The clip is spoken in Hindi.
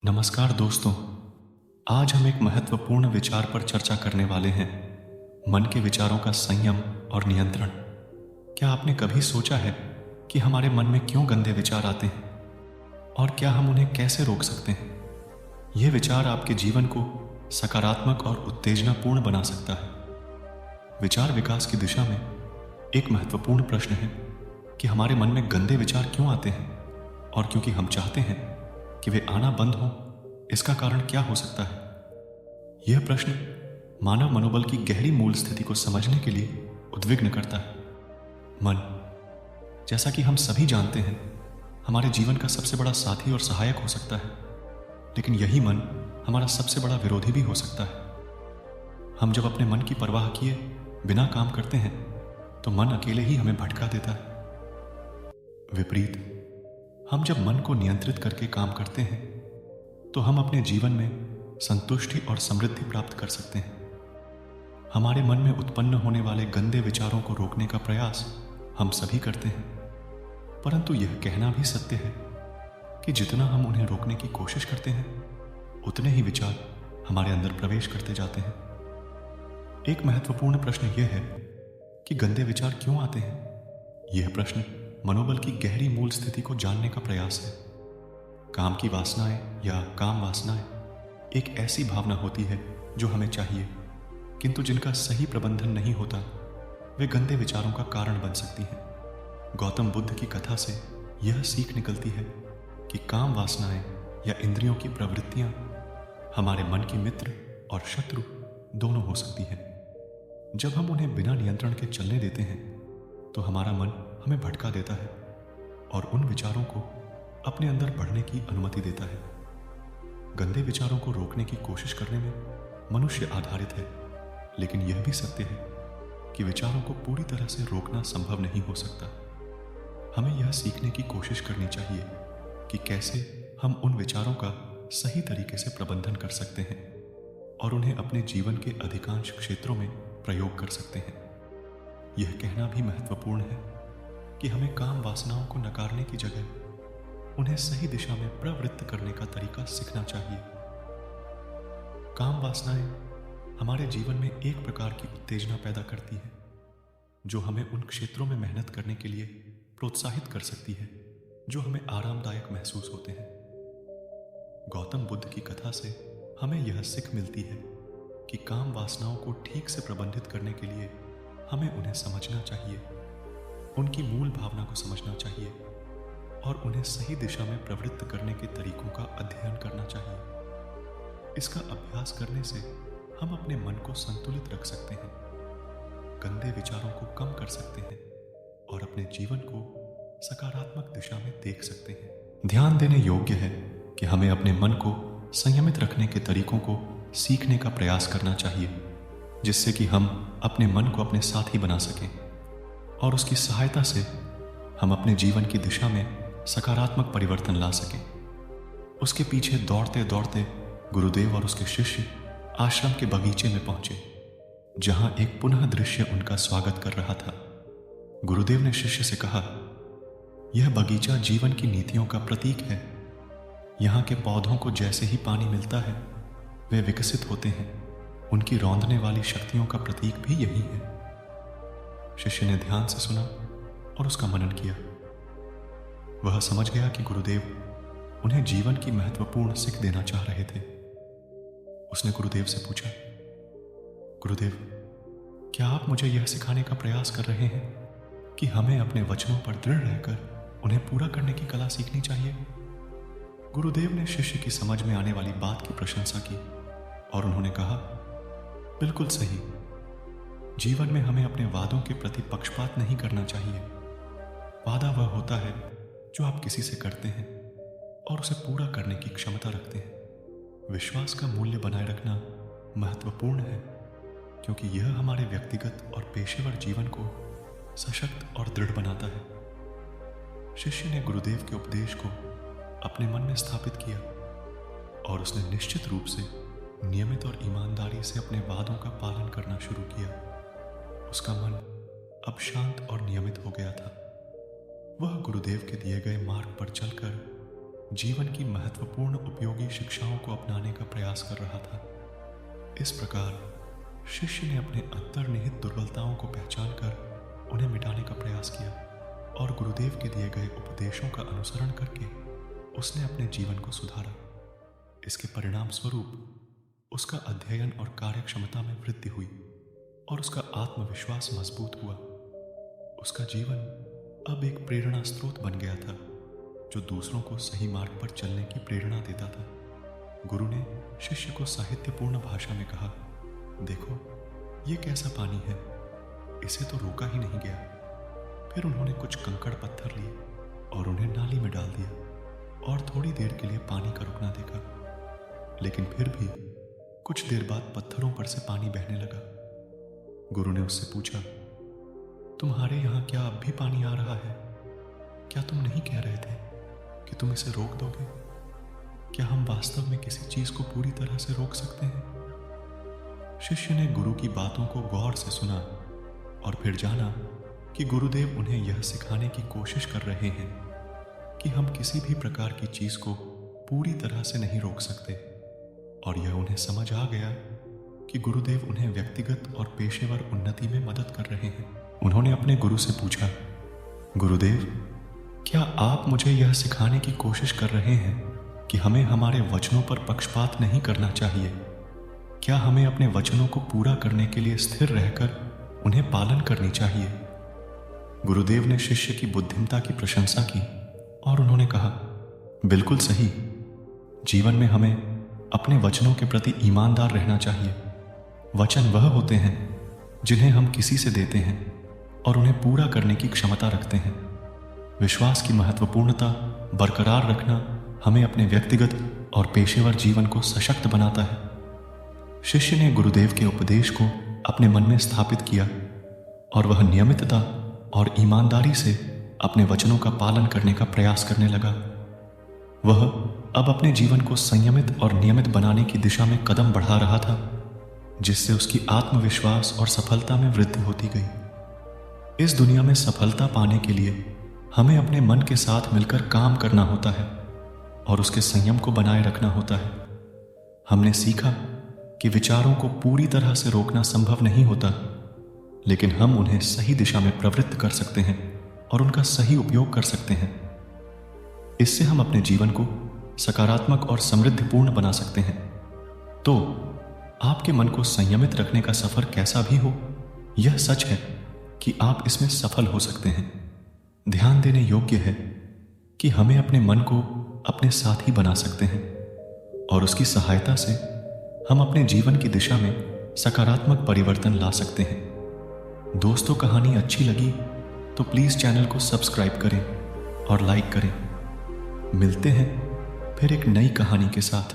नमस्कार दोस्तों। आज हम एक महत्वपूर्ण विचार पर चर्चा करने वाले हैं, मन के विचारों का संयम और नियंत्रण। क्या आपने कभी सोचा है कि हमारे मन में क्यों गंदे विचार आते हैं और क्या हम उन्हें कैसे रोक सकते हैं? ये विचार आपके जीवन को सकारात्मक और उत्तेजनापूर्ण बना सकता है। विचार विकास की दिशा में एक महत्वपूर्ण प्रश्न है कि हमारे मन में गंदे विचार क्यों आते हैं, और क्योंकि हम चाहते हैं कि वे आना बंद हो, इसका कारण क्या हो सकता है? यह प्रश्न मानव मनोबल की गहरी मूल स्थिति को समझने के लिए उद्विग्न करता है। मन, जैसा कि हम सभी जानते हैं, हमारे जीवन का सबसे बड़ा साथी और सहायक हो सकता है, लेकिन यही मन हमारा सबसे बड़ा विरोधी भी हो सकता है। हम जब अपने मन की परवाह किए बिना काम करते हैं तो मन अकेले ही हमें भटका देता है। विपरीत, हम जब मन को नियंत्रित करके काम करते हैं तो हम अपने जीवन में संतुष्टि और समृद्धि प्राप्त कर सकते हैं। हमारे मन में उत्पन्न होने वाले गंदे विचारों को रोकने का प्रयास हम सभी करते हैं, परंतु यह कहना भी सत्य है कि जितना हम उन्हें रोकने की कोशिश करते हैं, उतने ही विचार हमारे अंदर प्रवेश करते जाते हैं। एक महत्वपूर्ण प्रश्न यह है कि गंदे विचार क्यों आते हैं। यह प्रश्न मनोबल की गहरी मूल स्थिति को जानने का प्रयास है। काम की वासनाएं या काम वासनाएं एक ऐसी भावना होती है जो हमें चाहिए, किंतु जिनका सही प्रबंधन नहीं होता, वे गंदे विचारों का कारण बन सकती हैं। गौतम बुद्ध की कथा से यह सीख निकलती है कि काम वासनाएं या इंद्रियों की प्रवृत्तियां हमारे मन की मित्र और शत्रु दोनों हो सकती हैं। जब हम उन्हें बिना नियंत्रण के चलने देते हैं तो हमारा मन हमें भटका देता है और उन विचारों को अपने अंदर बढ़ने की अनुमति देता है। गंदे विचारों को रोकने की कोशिश करने में मनुष्य आधारित है, लेकिन यह भी सत्य है कि विचारों को पूरी तरह से रोकना संभव नहीं हो सकता। हमें यह सीखने की कोशिश करनी चाहिए कि कैसे हम उन विचारों का सही तरीके से प्रबंधन कर सकते हैं और उन्हें अपने जीवन के अधिकांश क्षेत्रों में प्रयोग कर सकते हैं। यह कहना भी महत्वपूर्ण है कि हमें काम वासनाओं को नकारने की जगह उन्हें सही दिशा में प्रवृत्त करने का तरीका सीखना चाहिए। काम वासनाएं हमारे जीवन में एक प्रकार की उत्तेजना पैदा करती है जो हमें उन क्षेत्रों में मेहनत करने के लिए प्रोत्साहित कर सकती है जो हमें आरामदायक महसूस होते हैं। गौतम बुद्ध की कथा से हमें यह सीख मिलती है कि काम वासनाओं को ठीक से प्रबंधित करने के लिए हमें उन्हें समझना चाहिए, उनकी मूल भावना को समझना चाहिए और उन्हें सही दिशा में प्रवृत्त करने के तरीकों का अध्ययन करना चाहिए। इसका अभ्यास करने से हम अपने मन को संतुलित रख सकते हैं, गंदे विचारों को कम कर सकते हैं और अपने जीवन को सकारात्मक दिशा में देख सकते हैं। ध्यान देने योग्य है कि हमें अपने मन को संयमित रखने के तरीकों को सीखने का प्रयास करना चाहिए, जिससे कि हम अपने मन को अपने साथी बना सकें और उसकी सहायता से हम अपने जीवन की दिशा में सकारात्मक परिवर्तन ला सकें। उसके पीछे दौड़ते दौड़ते गुरुदेव और उसके शिष्य आश्रम के बगीचे में पहुंचे, जहां एक पुनः दृश्य उनका स्वागत कर रहा था। गुरुदेव ने शिष्य से कहा, यह बगीचा जीवन की नीतियों का प्रतीक है। यहाँ के पौधों को जैसे ही पानी मिलता है वे विकसित होते हैं। उनकी रौंदने वाली शक्तियों का प्रतीक भी यही है। शिष्य ने ध्यान से सुना और उसका मनन किया। वह समझ गया कि गुरुदेव उन्हें जीवन की महत्वपूर्ण सीख देना चाह रहे थे। उसने गुरुदेव से पूछा, गुरुदेव, क्या आप मुझे यह सिखाने का प्रयास कर रहे हैं कि हमें अपने वचनों पर दृढ़ रहकर उन्हें पूरा करने की कला सीखनी चाहिए? गुरुदेव ने शिष्य की समझ में आने वाली बात की प्रशंसा की और उन्होंने कहा, बिल्कुल सही। जीवन में हमें अपने वादों के प्रति पक्षपात नहीं करना चाहिए। वादा वह होता है जो आप किसी से करते हैं और उसे पूरा करने की क्षमता रखते हैं। विश्वास का मूल्य बनाए रखना महत्वपूर्ण है, क्योंकि यह हमारे व्यक्तिगत और पेशेवर जीवन को सशक्त और दृढ़ बनाता है। शिष्य ने गुरुदेव के उपदेश को अपने मन में स्थापित किया और उसने निश्चित रूप से नियमित और ईमानदारी से अपने वादों का पालन करना शुरू किया। उसका मन अब शांत और नियमित हो गया था। वह गुरुदेव के दिए गए मार्ग पर चलकर जीवन की महत्वपूर्ण उपयोगी शिक्षाओं को अपनाने का प्रयास कर रहा था। इस प्रकार शिष्य ने अपने अंतर्निहित दुर्बलताओं को पहचान कर उन्हें मिटाने का प्रयास किया और गुरुदेव के दिए गए उपदेशों का अनुसरण करके उसने अपने जीवन को सुधारा। इसके परिणाम स्वरूप उसका अध्ययन और कार्य क्षमता में वृद्धि हुई और उसका आत्मविश्वास मजबूत हुआ। उसका जीवन अब एक प्रेरणा स्रोत बन गया था जो दूसरों को सही मार्ग पर चलने की प्रेरणा देता था। गुरु ने शिष्य को साहित्यपूर्ण भाषा में कहा, देखो ये कैसा पानी है, इसे तो रोका ही नहीं गया। फिर उन्होंने कुछ कंकड़ पत्थर लिए और उन्हें नाली में डाल दिया और थोड़ी देर के लिए पानी का रुकना देखा, लेकिन फिर भी कुछ देर बाद पत्थरों पर से पानी बहने लगा। गुरु ने उससे पूछा, तुम्हारे यहाँ क्या अब भी पानी आ रहा है? क्या तुम नहीं कह रहे थे कि तुम इसे रोक दोगे? क्या हम वास्तव में किसी चीज को पूरी तरह से रोक सकते हैं? शिष्य ने गुरु की बातों को गौर से सुना और फिर जाना कि गुरुदेव उन्हें यह सिखाने की कोशिश कर रहे हैं कि हम किसी भी प्रकार की चीज को पूरी तरह से नहीं रोक सकते। और यह उन्हें समझ आ गया कि गुरुदेव उन्हें व्यक्तिगत और पेशेवर उन्नति में मदद कर रहे हैं। उन्होंने अपने गुरु से पूछा, गुरुदेव, क्या आप मुझे यह सिखाने की कोशिश कर रहे हैं कि हमें हमारे वचनों पर पक्षपात नहीं करना चाहिए? क्या हमें अपने वचनों को पूरा करने के लिए स्थिर रहकर उन्हें पालन करनी चाहिए? गुरुदेव ने शिष्य की बुद्धिमत्ता की प्रशंसा की और उन्होंने कहा, बिल्कुल सही। जीवन में हमें अपने वचनों के प्रति ईमानदार रहना चाहिए। वचन वह होते हैं जिन्हें हम किसी से देते हैं और उन्हें पूरा करने की क्षमता रखते हैं। विश्वास की महत्वपूर्णता बरकरार रखना हमें अपने व्यक्तिगत और पेशेवर जीवन को सशक्त बनाता है। शिष्य ने गुरुदेव के उपदेश को अपने मन में स्थापित किया और वह नियमितता और ईमानदारी से अपने वचनों का पालन करने का प्रयास करने लगा। वह अब अपने जीवन को संयमित और नियमित बनाने की दिशा में कदम बढ़ा रहा था, जिससे उसकी आत्मविश्वास और सफलता में वृद्धि होती गई। इस दुनिया में सफलता पाने के लिए हमें अपने मन के साथ मिलकर काम करना होता है और उसके संयम को बनाए रखना होता है। हमने सीखा कि विचारों को पूरी तरह से रोकना संभव नहीं होता, लेकिन हम उन्हें सही दिशा में प्रवृत्त कर सकते हैं और उनका सही उपयोग कर सकते हैं। इससे हम अपने जीवन को सकारात्मक और समृद्धिपूर्ण बना सकते हैं। तो आपके मन को संयमित रखने का सफर कैसा भी हो, यह सच है कि आप इसमें सफल हो सकते हैं। ध्यान देने योग्य है कि हमें अपने मन को अपने साथी बना सकते हैं और उसकी सहायता से हम अपने जीवन की दिशा में सकारात्मक परिवर्तन ला सकते हैं। दोस्तों, कहानी अच्छी लगी तो प्लीज़ चैनल को सब्सक्राइब करें और लाइक करें। मिलते हैं फिर एक नई कहानी के साथ।